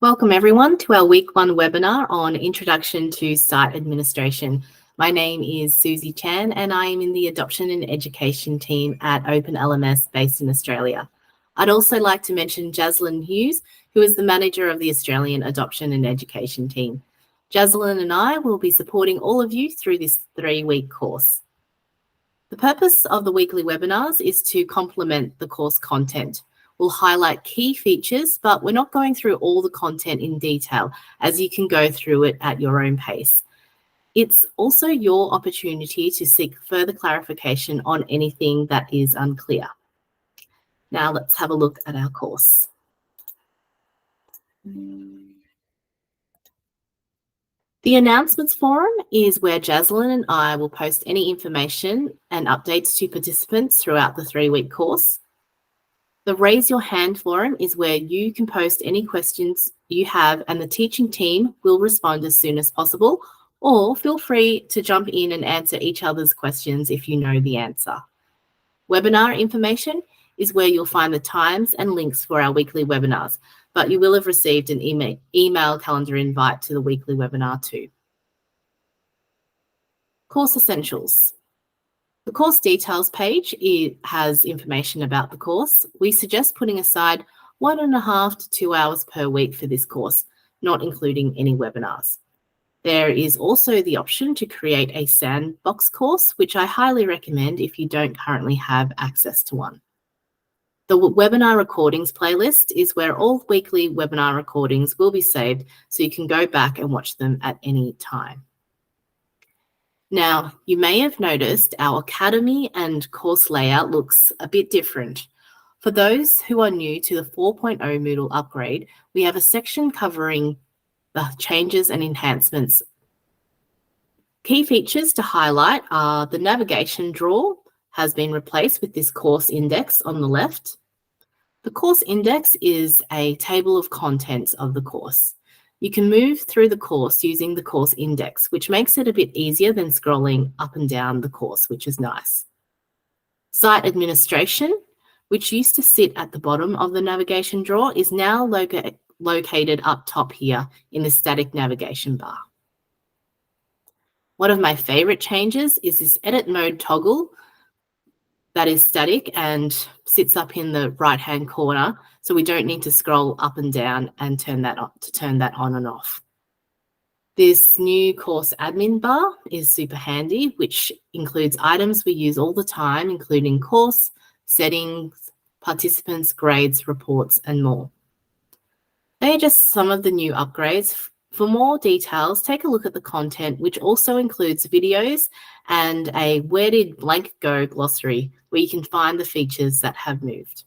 Welcome everyone to our week 1 webinar on Introduction to Site Administration. My name is Susie Chan and I am in the Adoption and Education team at Open LMS based in Australia. I'd also like to mention Jaslyn Hughes, who is the manager of the Australian Adoption and Education team. Jaslyn and I will be supporting all of you through this 3-week course. The purpose of the weekly webinars is to complement the course content. We'll highlight key features, but we're not going through all the content in detail, as you can go through it at your own pace. It's also your opportunity to seek further clarification on anything that is unclear. Now let's have a look at our course. The announcements forum is where Jaslyn and I will post any information and updates to participants throughout the 3-week course. The Raise Your Hand forum is where you can post any questions you have and the teaching team will respond as soon as possible, or feel free to jump in and answer each other's questions if you know the answer. Webinar information is where you'll find the times and links for our weekly webinars, but you will have received an email calendar invite to the weekly webinar too. Course Essentials. The course details page has information about the course. We suggest putting aside 1.5 to 2 hours per week for this course, not including any webinars. There is also the option to create a sandbox course, which I highly recommend if you don't currently have access to one. The webinar recordings playlist is where all weekly webinar recordings will be saved, so you can go back and watch them at any time. Now, you may have noticed our Academy and course layout looks a bit different. For those who are new to the 4.0 Moodle upgrade, we have a section covering the changes and enhancements. Key features to highlight are the navigation drawer has been replaced with this course index on the left. The course index is a table of contents of the course. You can move through the course using the course index, which makes it a bit easier than scrolling up and down the course, which is nice. Site administration, which used to sit at the bottom of the navigation drawer, is now located up top here in the static navigation bar. One of my favorite changes is this edit mode toggle that is static and sits up in the right-hand corner, so we don't need to scroll up and down and turn that on and off. This new course admin bar is super handy, which includes items we use all the time, including course, settings, participants, grades, reports, and more. They are just some of the new upgrades. For more details, take a look at the content, which also includes videos and a Where Did Blank Go glossary, where you can find the features that have moved.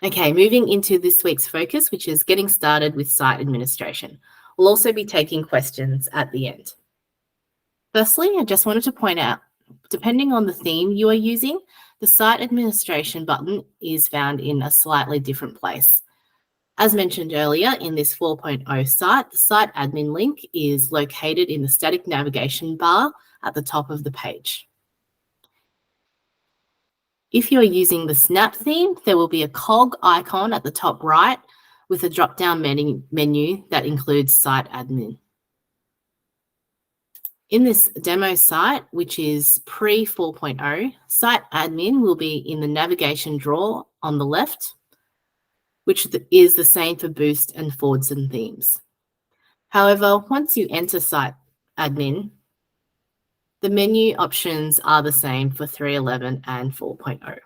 Okay, moving into this week's focus, which is getting started with site administration. We'll also be taking questions at the end. Firstly, I just wanted to point out, depending on the theme you are using, the site administration button is found in a slightly different place. As mentioned earlier, in this 4.0 site, the site admin link is located in the static navigation bar at the top of the page. If you're using the Snap theme, there will be a cog icon at the top right with a drop-down menu that includes site admin. In this demo site, which is pre-4.0, site admin will be in the navigation drawer on the left, which is the same for Boost and Forwards and Themes. However, once you enter site admin, the menu options are the same for 3.11 and 4.0.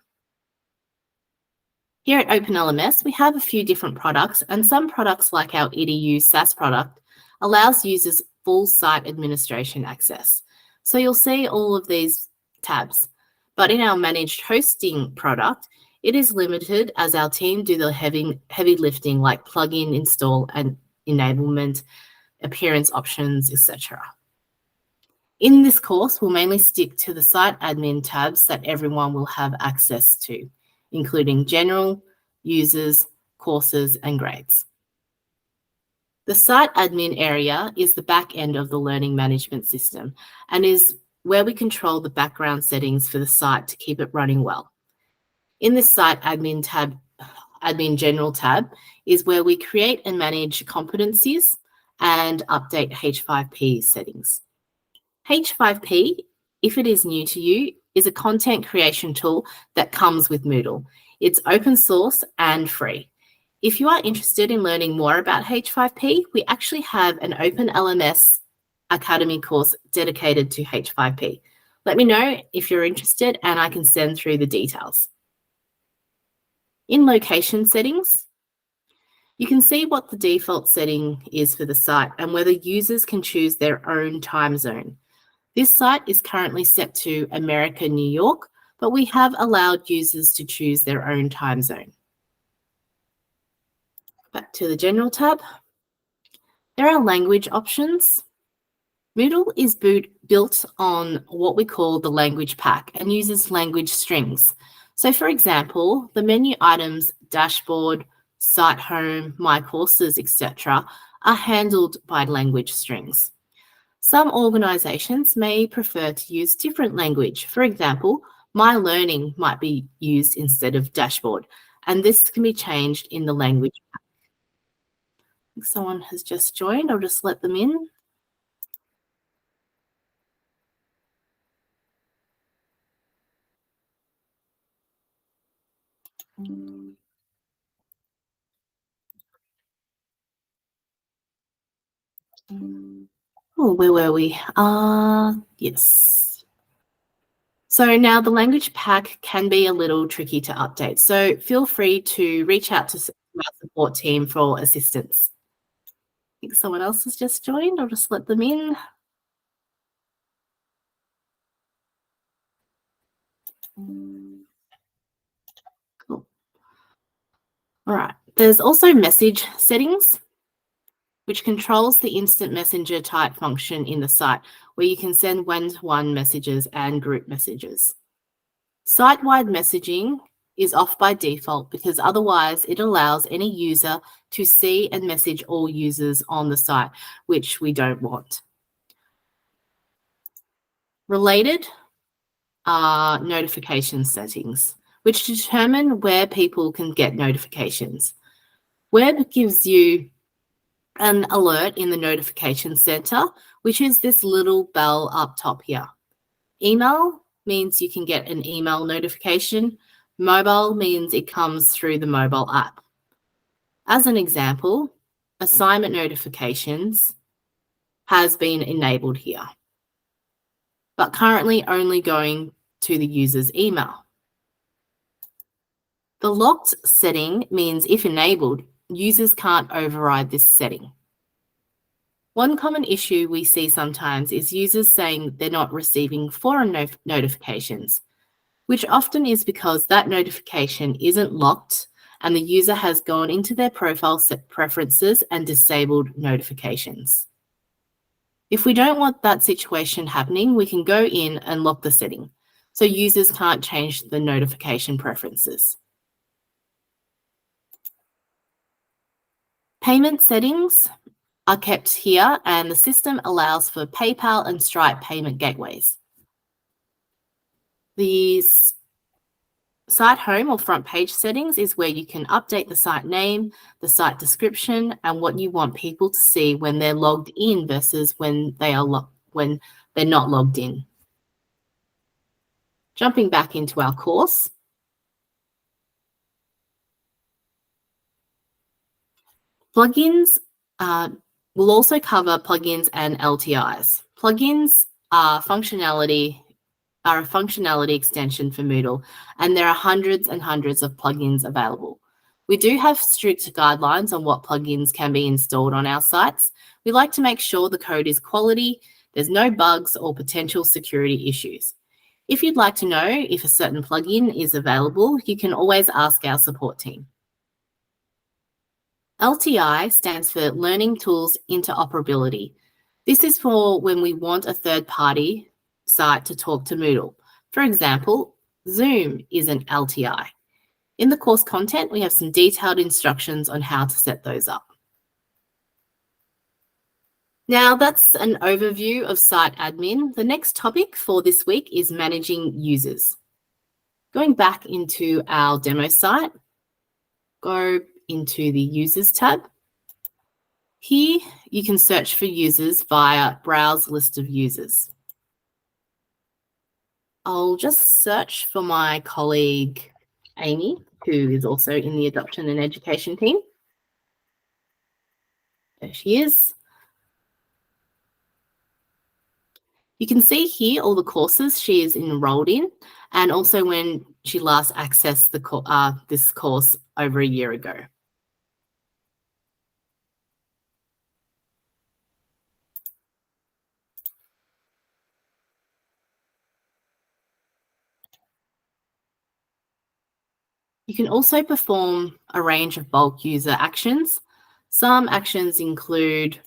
Here at Open LMS, we have a few different products, and some products like our EDU SaaS product allows users full site administration access. So you'll see all of these tabs, but in our managed hosting product, it is limited as our team do the heavy lifting like plugin install and enablement, appearance options, etc. In this course, we'll mainly stick to the site admin tabs that everyone will have access to, including general, users, courses, and grades. The site admin area is the back end of the learning management system and is where we control the background settings for the site to keep it running well. In this site admin tab, Admin General tab is where we create and manage competencies and update H5P settings. H5P, if it is new to you, is a content creation tool that comes with Moodle. It's open source and free. If you are interested in learning more about H5P, we actually have an Open LMS Academy course dedicated to H5P. Let me know if you're interested and I can send through the details. In location settings, you can see what the default setting is for the site and whether users can choose their own time zone. This site is currently set to America, New York, but we have allowed users to choose their own time zone. Back to the General tab. There are language options. Moodle is built on what we call the language pack and uses language strings. So for example, the menu items, dashboard, site home, my courses, etc. are handled by language strings. Some organizations may prefer to use different language. For example, my learning might be used instead of dashboard, and this can be changed in the language pack. I think someone has just joined. I'll just let them in. Oh, where were we? Yes. So now the language pack can be a little tricky to update. So feel free to reach out to our support team for assistance. I think someone else has just joined. I'll just let them in. Cool. All right. There's also message settings, which controls the instant messenger type function in the site, where you can send one-to-one messages and group messages. Site-wide messaging is off by default because otherwise it allows any user to see and message all users on the site, which we don't want. Related are notification settings, which determine where people can get notifications. Web gives you an alert in the notification center, which is this little bell up top here. Email means you can get an email notification. Mobile means it comes through the mobile app. As an example, assignment notifications has been enabled here, but currently only going to the user's email. The locked setting means if enabled, users can't override this setting. One common issue we see sometimes is users saying they're not receiving foreign notifications, which often is because that notification isn't locked and the user has gone into their profile set preferences and disabled notifications. If we don't want that situation happening, we can go in and lock the setting, so users can't change the notification preferences. Payment settings are kept here, and the system allows for PayPal and Stripe payment gateways. The site home or front page settings is where you can update the site name, the site description, and what you want people to see when they're logged in versus when they're not logged in. Jumping back into our course. Plugins will also cover plugins and LTIs. Plugins are a functionality extension for Moodle, and there are hundreds and hundreds of plugins available. We do have strict guidelines on what plugins can be installed on our sites. We like to make sure the code is quality, there's no bugs or potential security issues. If you'd like to know if a certain plugin is available, you can always ask our support team. LTI stands for Learning Tools Interoperability. This is for when we want a third-party site to talk to Moodle. For example, Zoom is an LTI. In the course content, we have some detailed instructions on how to set those up. Now that's an overview of site admin. The next topic for this week is managing users. Going back into our demo site, go into the Users tab. Here, you can search for users via Browse List of Users. I'll just search for my colleague, Amy, who is also in the Adoption and Education team. There she is. You can see here all the courses she is enrolled in, and also when she last accessed this course over a year ago. You can also perform a range of bulk user actions. Some actions include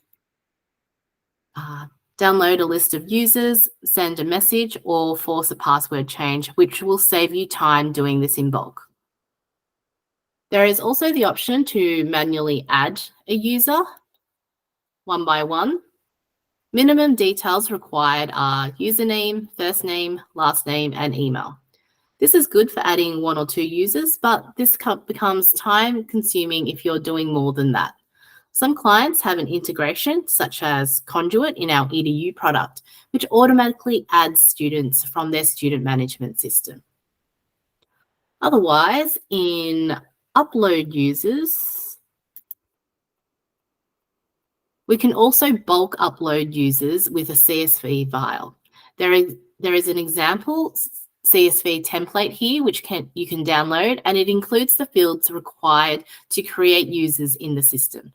download a list of users, send a message, or force a password change, which will save you time doing this in bulk. There is also the option to manually add a user one by one. Minimum details required are username, first name, last name, and email. This is good for adding 1 or 2 users, but this becomes time-consuming if you're doing more than that. Some clients have an integration, such as Conduit in our EDU product, which automatically adds students from their student management system. Otherwise, in Upload Users, we can also bulk upload users with a CSV file. There is an example CSV template here, which you can download, and it includes the fields required to create users in the system.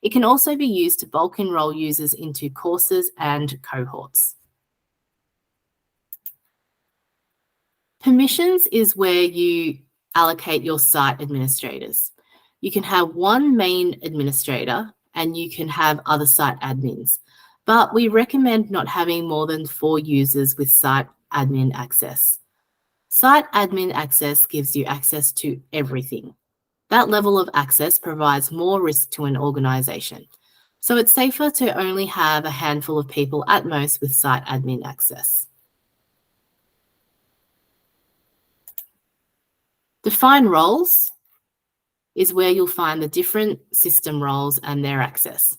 It can also be used to bulk enroll users into courses and cohorts. Permissions is where you allocate your site administrators. You can have one main administrator and you can have other site admins, but we recommend not having more than 4 users with site admin access. Site admin access gives you access to everything. That level of access provides more risk to an organization. So it's safer to only have a handful of people at most with site admin access. Define roles is where you'll find the different system roles and their access.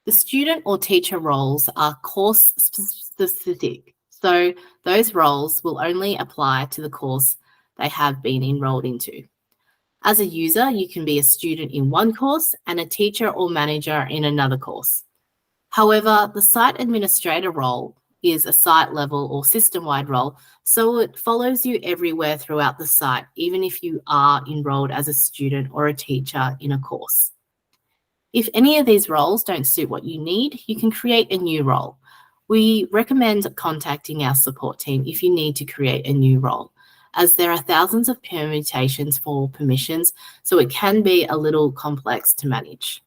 The student or teacher roles are course specific, so those roles will only apply to the course they have been enrolled into. As a user, you can be a student in one course and a teacher or manager in another course. However, the site administrator role is a site level or system-wide role, so it follows you everywhere throughout the site, even if you are enrolled as a student or a teacher in a course. If any of these roles don't suit what you need, you can create a new role. We recommend contacting our support team if you need to create a new role, as there are thousands of permutations for permissions, so it can be a little complex to manage.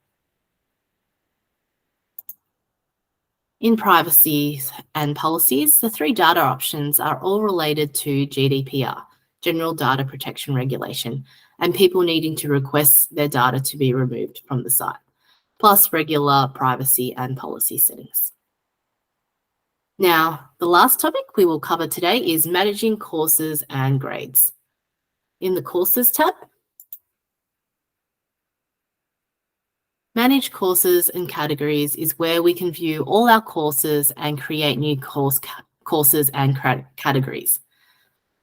In privacy and policies, the 3 data options are all related to GDPR, General Data Protection Regulation, and people needing to request their data to be removed from the site, plus regular privacy and policy settings. Now, the last topic we will cover today is managing courses and grades. In the Courses tab, Manage Courses and Categories is where we can view all our courses and create new courses and categories.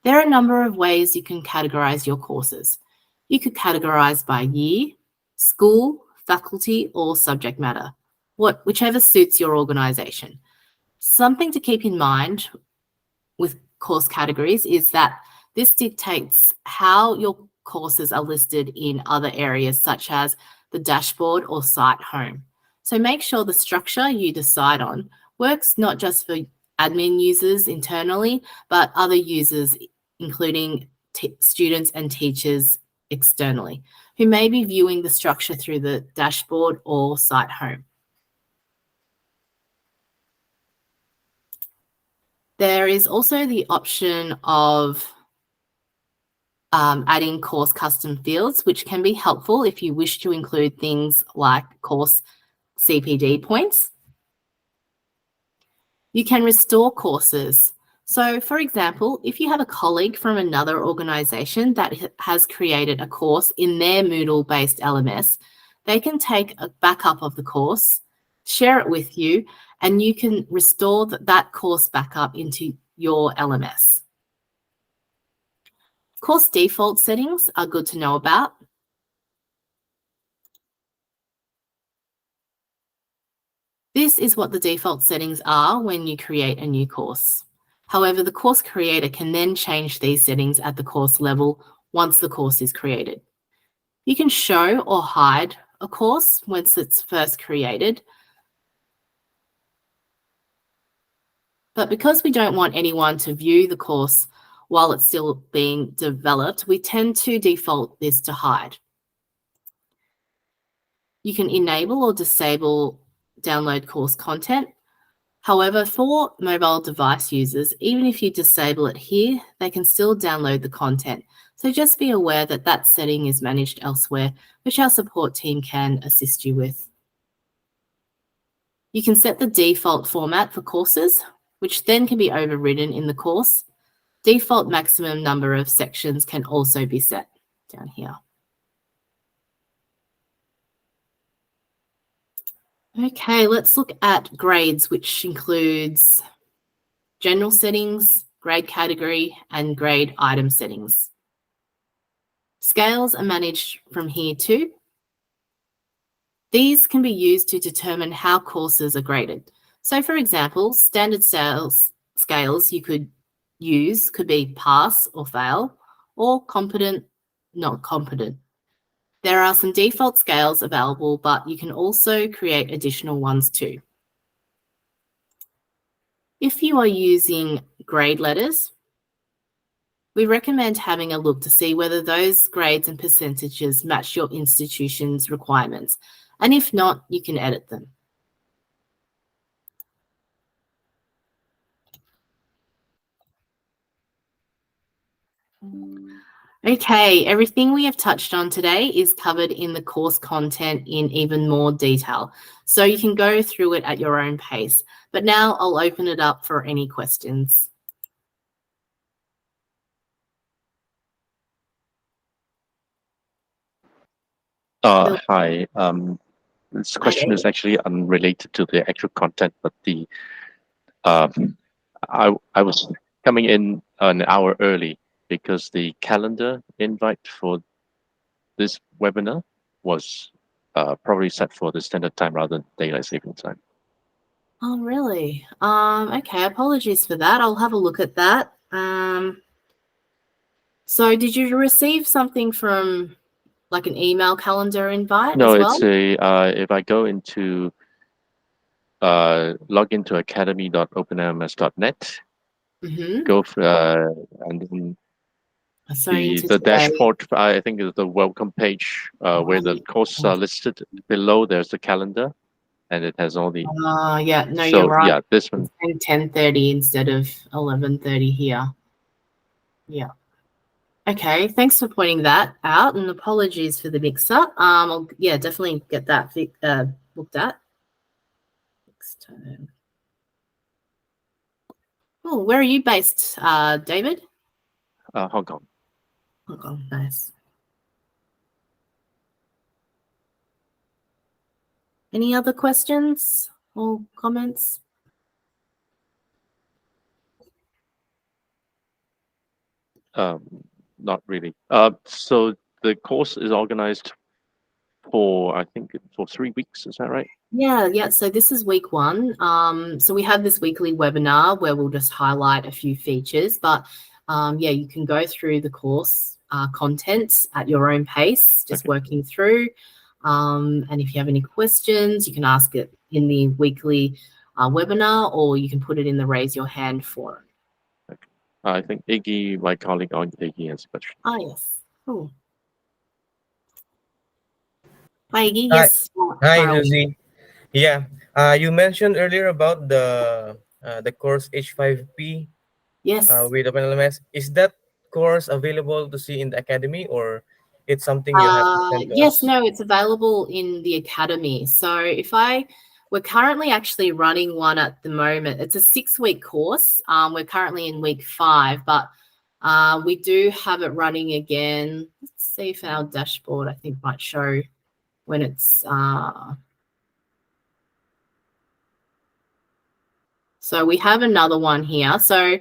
There are a number of ways you can categorize your courses. You could categorize by year, school, faculty, or subject matter, whichever suits your organization. Something to keep in mind with course categories is that this dictates how your courses are listed in other areas, such as the dashboard or site home. So make sure the structure you decide on works not just for admin users internally, but other users, including students and teachers externally, who may be viewing the structure through the dashboard or site home. There is also the option of adding course custom fields, which can be helpful if you wish to include things like course CPD points. You can restore courses. So, for example, if you have a colleague from another organization that has created a course in their Moodle-based LMS, they can take a backup of the course, share it with you, and you can restore that course backup into your LMS. Course default settings are good to know about. This is what the default settings are when you create a new course. However, the course creator can then change these settings at the course level once the course is created. You can show or hide a course once it's first created. But because we don't want anyone to view the course while it's still being developed, we tend to default this to hide. You can enable or disable download course content. However, for mobile device users, even if you disable it here, they can still download the content. So just be aware that that setting is managed elsewhere, which our support team can assist you with. You can set the default format for courses, which then can be overridden in the course. Default maximum number of sections can also be set down here. Okay, let's look at grades, which includes general settings, grade category, and grade item settings. Scales are managed from here too. These can be used to determine how courses are graded. So for example, standard scales you could use could be pass or fail, or competent, not competent. There are some default scales available, but you can also create additional ones too. If you are using grade letters, we recommend having a look to see whether those grades and percentages match your institution's requirements. And if not, you can edit them. Okay, everything we have touched on today is covered in the course content in even more detail, so you can go through it at your own pace. But now I'll open it up for any questions. Hi. This question is actually unrelated to the actual content, but the I was coming in an hour early because the calendar invite for this webinar was probably set for the standard time rather than daylight saving time. Oh, really? Okay, apologies for that. I'll have a look at that. So did you receive something from like an email calendar invite No, as well? it's a if I go into log into academy.openlms.net, go for, and then the dashboard, I think, is the welcome page where the courses are listed. Below there's the calendar, and it has all the. Yeah, no, so, you're right. Yeah, this one. 10:30 instead of 11:30 here. Yeah. Okay, thanks for pointing that out, and apologies for the mix-up. I'll definitely get that looked at next time. Oh, where are you based, David? Hong Kong. Hong Kong, nice. Any other questions or comments? Not really. So the course is organized for, I think, for 3 weeks. Is that right? Yeah. So this is week 1. So we have this weekly webinar where we'll just highlight a few features, but you can go through the course content at your own pace, just working through. And if you have any questions, you can ask it in the weekly webinar, or you can put it in the raise your hand forum. Okay. I think Iggy, my colleague on Iggy, has a question. Yes. Cool. Hi, Iggy. Yes. Hi, Susie. Yeah, you mentioned earlier about the course H5P. Yes. With OpenLMS. Is that course available to see in the academy, or it's something you have to send to Yes, us? no, it's available in the academy. So if I we're currently actually running one at the moment. It's a 6-week course. We're currently in week 5, but we do have it running again. Let's see if our dashboard, I think, might show when it's... So we have another one here. So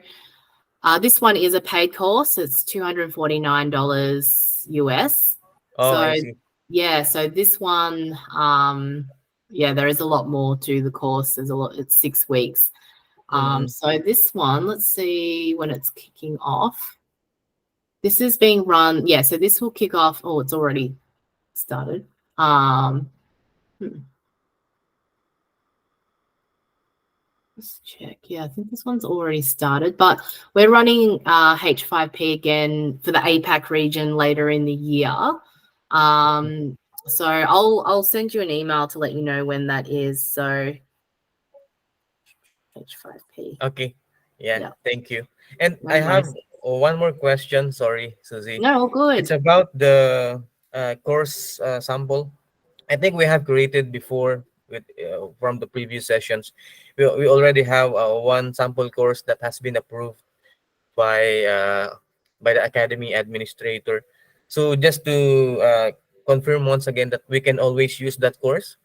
this one is a paid course. It's $249 US. Oh, so I see. yeah, so this one, yeah, there is a lot more to the course. There's a lot. It's 6 weeks. So this one, let's see when it's kicking off. This is being run. Yeah, so this will kick off. Oh, it's already started. Let's check. Yeah, I think this one's already started, but we're running H5P again for the APAC region later in the year. So I'll send you an email to let you know when that is. So H5P. Okay. Yeah. Thank you. And I have one more question. Sorry, Susie. No, good. It's about the course sample. I think we have created before with from the previous sessions. We already have one sample course that has been approved by the academy administrator. So just to confirm once again that we can always use that course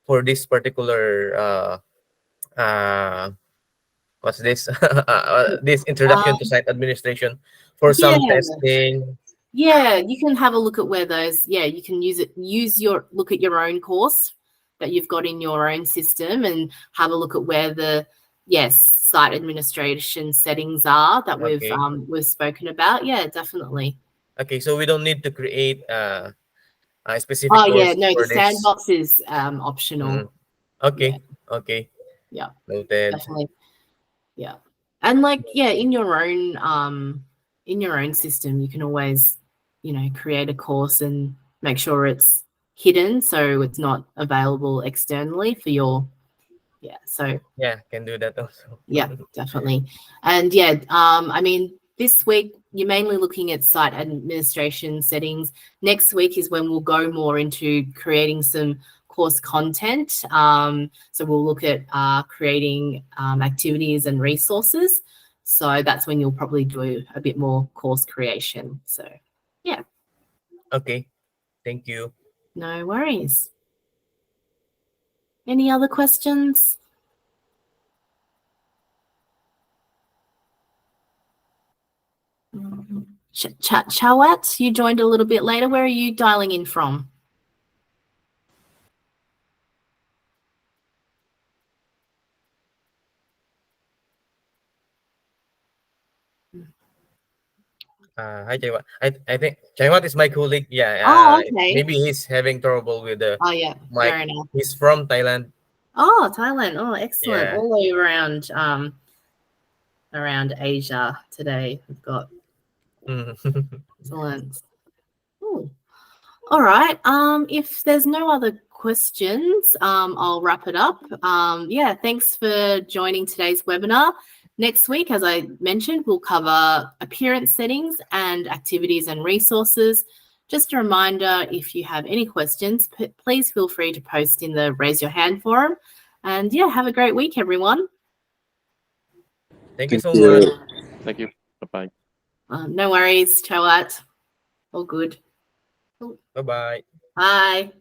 for this particular what's this this introduction to site administration for some testing. Yeah, you can have a look at where those, you can look at your own course that you've got in your own system and have a look at where the, site administration settings are that we've spoken about. Yeah, definitely. Okay, so we don't need to create a specific course no, the sandbox is optional. Okay. Okay. Yeah. Noted. Definitely. Yeah. And in your own system, you can always, create a course and make sure it's hidden so it's not available externally for your, can do that also. Yeah, definitely. And I mean, this week you're mainly looking at site administration settings. Next week is when we'll go more into creating some course content. So we'll look at creating activities and resources. So that's when you'll probably do a bit more course creation. So, yeah. Okay. Thank you. No worries. Any other questions? Chawat, you joined a little bit later. Where are you dialing in from? Hi, Chaiwat. I think Chaiwat is my colleague. Yeah. Okay. Maybe he's having trouble with the mic. Fair enough. He's from Thailand. Oh, Thailand. Oh, excellent. Yeah. All the way around Asia today. We've got excellent. Ooh. All right. If there's no other questions, I'll wrap it up. Thanks for joining today's webinar. Next week, as I mentioned, we'll cover appearance settings and activities and resources. Just a reminder, if you have any questions, please feel free to post in the Raise Your Hand forum. And have a great week, everyone. Thank you so much. Thank you. Bye-bye. No worries, Chawat. All good. Bye-bye. Bye.